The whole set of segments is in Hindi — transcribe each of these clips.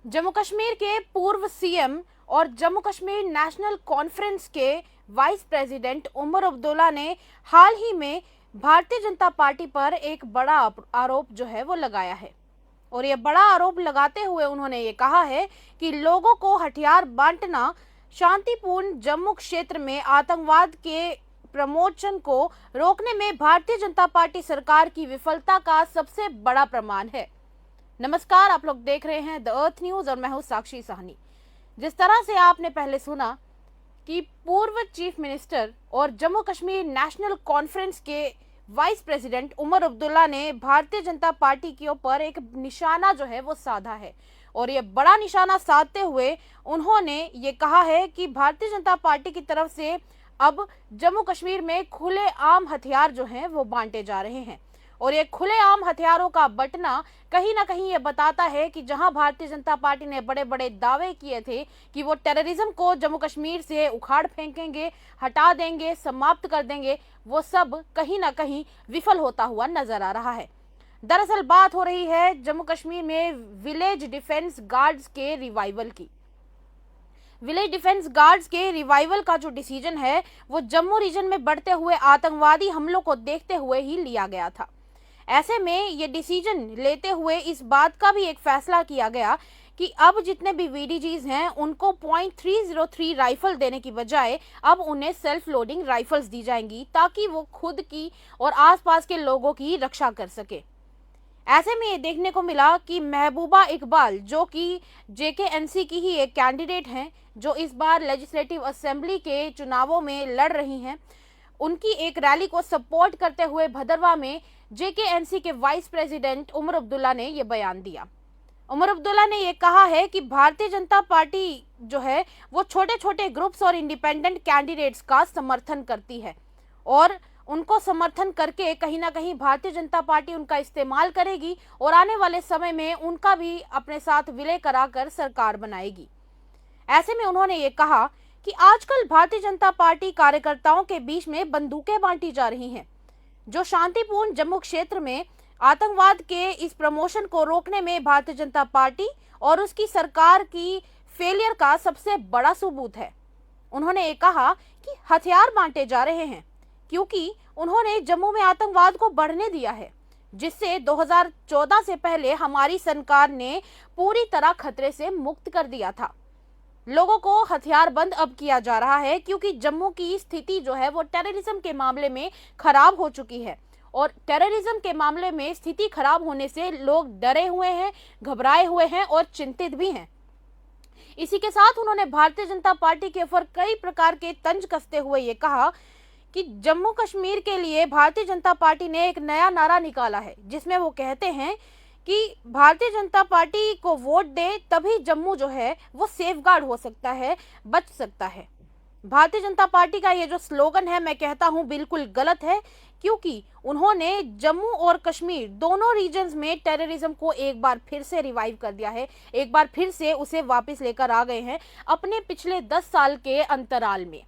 जम्मू कश्मीर के पूर्व सीएम और जम्मू कश्मीर नेशनल कॉन्फ्रेंस के वाइस प्रेसिडेंट उमर अब्दुल्ला ने हाल ही में भारतीय जनता पार्टी पर एक बड़ा आरोप जो है वो लगाया है। और ये बड़ा आरोप लगाते हुए उन्होंने ये कहा है कि लोगों को हथियार बांटना शांतिपूर्ण जम्मू क्षेत्र में आतंकवाद के प्रमोशन को रोकने में भारतीय जनता पार्टी सरकार की विफलता का सबसे बड़ा प्रमाण है। नमस्कार, आप लोग देख रहे हैं द अर्थ न्यूज और मैं हूं साक्षी साहनी। जिस तरह से आपने पहले सुना कि पूर्व चीफ मिनिस्टर और जम्मू कश्मीर नेशनल कॉन्फ्रेंस के वाइस प्रेसिडेंट उमर अब्दुल्ला ने भारतीय जनता पार्टी के ऊपर एक निशाना जो है वो साधा है। और ये बड़ा निशाना साधते हुए उन्होंने ये कहा है कि भारतीय जनता पार्टी की तरफ से अब जम्मू कश्मीर में खुले आम हथियार जो हैं वो बांटे जा रहे हैं। और ये खुलेआम हथियारों का बंटना कहीं ना कहीं ये बताता है कि जहां भारतीय जनता पार्टी ने बड़े बड़े दावे किए थे कि वो टेररिज्म को जम्मू कश्मीर से उखाड़ फेंकेंगे, हटा देंगे, समाप्त कर देंगे, वो सब कहीं ना कहीं विफल होता हुआ नजर आ रहा है। दरअसल बात हो रही है जम्मू कश्मीर में विलेज डिफेंस गार्ड्स के रिवाइवल की। विलेज डिफेंस गार्ड्स के रिवाइवल का जो डिसीजन है वो जम्मू रीजन में बढ़ते हुए आतंकवादी हमलों को देखते हुए ही लिया गया था। ऐसे में ये डिसीजन लेते हुए इस बात का भी एक फैसला किया गया कि अब जितने भी वीडीजीज हैं उनको .303 राइफल देने की बजाय अब उन्हें सेल्फ लोडिंग राइफल्स दी जाएंगी ताकि वो खुद की और आसपास के लोगों की रक्षा कर सके। ऐसे में ये देखने को मिला कि महबूबा इकबाल जो कि जेकेएनसी की ही एक कैंडिडेट हैं, जो इस बार लेजिस्लेटिव असेंबली के चुनावों में लड़ रही हैं, उनकी एक रैली को सपोर्ट करते हुए भदरवा में जेकेएनसी के वाइस प्रेसिडेंट उमर अब्दुल्ला ने यह बयान दिया। उमर अब्दुल्ला ने यह कहा है कि भारतीय जनता पार्टी जो है वो छोटे छोटे ग्रुप्स और इंडिपेंडेंट कैंडिडेट्स का समर्थन करती है और उनको समर्थन करके कहीं ना कहीं भारतीय जनता पार्टी उनका इस्तेमाल करेगी और आने वाले समय में उनका भी अपने साथ विलय कराकर सरकार बनाएगी। ऐसे में उन्होंने ये कहा कि आजकल भारतीय जनता पार्टी कार्यकर्ताओं के बीच में बंदूकें बांटी जा रही हैं, जो शांतिपूर्ण जम्मू क्षेत्र में आतंकवाद के इस प्रमोशन को रोकने में भारतीय जनता पार्टी और उसकी सरकार की फेलियर का सबसे बड़ा सबूत है। उन्होंने ये कहा कि हथियार बांटे जा रहे हैं क्योंकि उन्होंने जम्मू में आतंकवाद को बढ़ने दिया है, जिससे 2014 से पहले हमारी सरकार ने पूरी तरह खतरे से मुक्त कर दिया था। लोगों को हथियार बंद अब किया जा रहा है क्योंकि जम्मू की स्थिति जो है वो टेररिज्म के मामले में खराब हो चुकी है और टेररिज्म के मामले में स्थिति खराब होने से लोग डरे हुए हैं, घबराए हुए हैं और चिंतित भी हैं। इसी के साथ उन्होंने भारतीय जनता पार्टी के ऊपर कई प्रकार के तंज कसते हुए ये कहा कि जम्मू कश्मीर के लिए भारतीय जनता पार्टी ने एक नया नारा निकाला है, जिसमें वो कहते हैं कि भारतीय जनता पार्टी को वोट दे तभी जम्मू जो है वो सेफगार्ड हो सकता है, बच सकता है। भारतीय जनता पार्टी का ये जो स्लोगन है, मैं कहता हूं बिल्कुल गलत है, क्योंकि उन्होंने जम्मू और कश्मीर दोनों रीजन्स में टेररिज्म को एक बार फिर से रिवाइव कर दिया है, एक बार फिर से उसे वापस लेकर आ गए हैं अपने पिछले 10 साल के अंतराल में।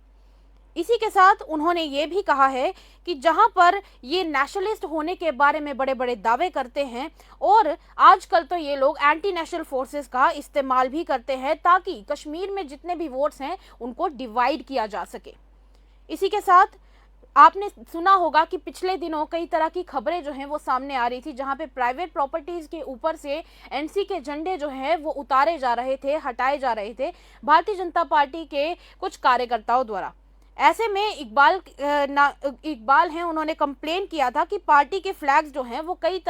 इसी के साथ उन्होंने ये भी कहा है कि जहां पर ये नेशनलिस्ट होने के बारे में बड़े बड़े दावे करते हैं और आजकल तो ये लोग एंटी नेशनल फोर्सेस का इस्तेमाल भी करते हैं ताकि कश्मीर में जितने भी वोट्स हैं उनको डिवाइड किया जा सके। इसी के साथ आपने सुना होगा कि पिछले दिनों कई तरह की खबरें जो हैं वो सामने आ रही थी, जहां पे प्राइवेट प्रॉपर्टीज के ऊपर से एनसी के झंडे जो हैं वो उतारे जा रहे थे, हटाए जा रहे थे भारतीय जनता पार्टी के कुछ कार्यकर्ताओं द्वारा। ऐसे में इकबाल हैं, उन्होंने कंप्लेन किया था कि पार्टी के फ्लैग्स जो हैं वो कई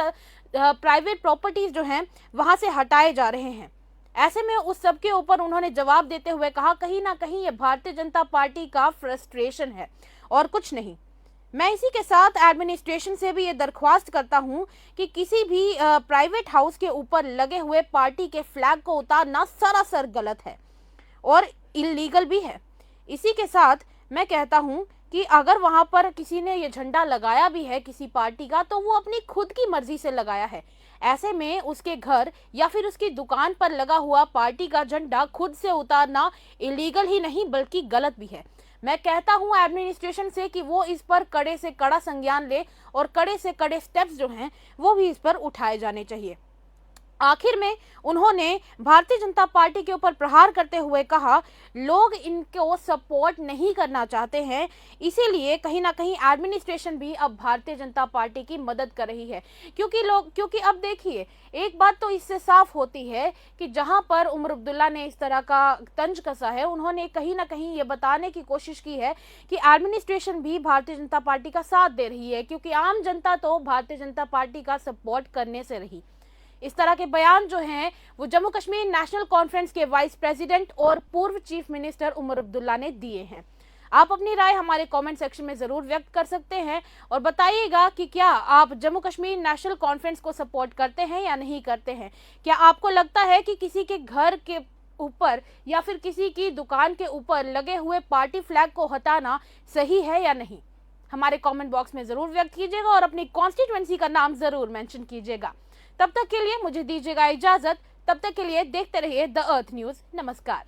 प्राइवेट प्रॉपर्टीज जो हैं वहां से हटाए जा रहे हैं। ऐसे में उस सब के ऊपर उन्होंने जवाब देते हुए कहा कहीं ना कहीं ये भारतीय जनता पार्टी का फ्रस्ट्रेशन है और कुछ नहीं। मैं इसी के साथ एडमिनिस्ट्रेशन से भी ये दरख्वास्त करता हूं कि किसी भी प्राइवेट हाउस के ऊपर लगे हुए पार्टी के फ्लैग को उतारना सरासर गलत है और इलीगल भी है। इसी के साथ मैं कहता हूं कि अगर वहां पर किसी ने ये झंडा लगाया भी है किसी पार्टी का, तो वो अपनी खुद की मर्जी से लगाया है। ऐसे में उसके घर या फिर उसकी दुकान पर लगा हुआ पार्टी का झंडा खुद से उतारना इलीगल ही नहीं बल्कि गलत भी है। मैं कहता हूं एडमिनिस्ट्रेशन से कि वो इस पर कड़े से कड़ा संज्ञान ले और कड़े से कड़े स्टेप्स जो हैं वो भी इस पर उठाए जाने चाहिए। आखिर में उन्होंने भारतीय जनता पार्टी के ऊपर प्रहार करते हुए कहा, लोग इनको सपोर्ट नहीं करना चाहते हैं, इसीलिए कहीं ना कहीं एडमिनिस्ट्रेशन भी अब भारतीय जनता पार्टी की मदद कर रही है। क्योंकि अब देखिए, एक बात तो इससे साफ होती है कि जहां पर उमर अब्दुल्ला ने इस तरह का तंज कसा है, उन्होंने कहीं ना कहीं ये बताने की कोशिश की है कि एडमिनिस्ट्रेशन भी भारतीय जनता पार्टी का साथ दे रही है, क्योंकि आम जनता तो भारतीय जनता पार्टी का सपोर्ट करने से रही। इस तरह के बयान जो हैं वो जम्मू कश्मीर नेशनल कॉन्फ्रेंस के वाइस प्रेसिडेंट और पूर्व चीफ मिनिस्टर उमर अब्दुल्ला ने दिए हैं। आप अपनी राय हमारे कमेंट सेक्शन में जरूर व्यक्त कर सकते हैं और बताइएगा कि क्या आप जम्मू कश्मीर नेशनल कॉन्फ्रेंस को सपोर्ट करते हैं या नहीं करते हैं। क्या आपको लगता है कि किसी के घर के ऊपर या फिर किसी की दुकान के ऊपर लगे हुए पार्टी फ्लैग को हटाना सही है या नहीं। हमारे कमेंट बॉक्स में जरूर व्यक्त कीजिएगा और अपनी कॉन्स्टिट्यूएंसी का नाम जरूर मेंशन कीजिएगा। तब तक के लिए मुझे दीजिएगा इजाजत। तब तक के लिए देखते रहिए द अर्थ न्यूज। नमस्कार।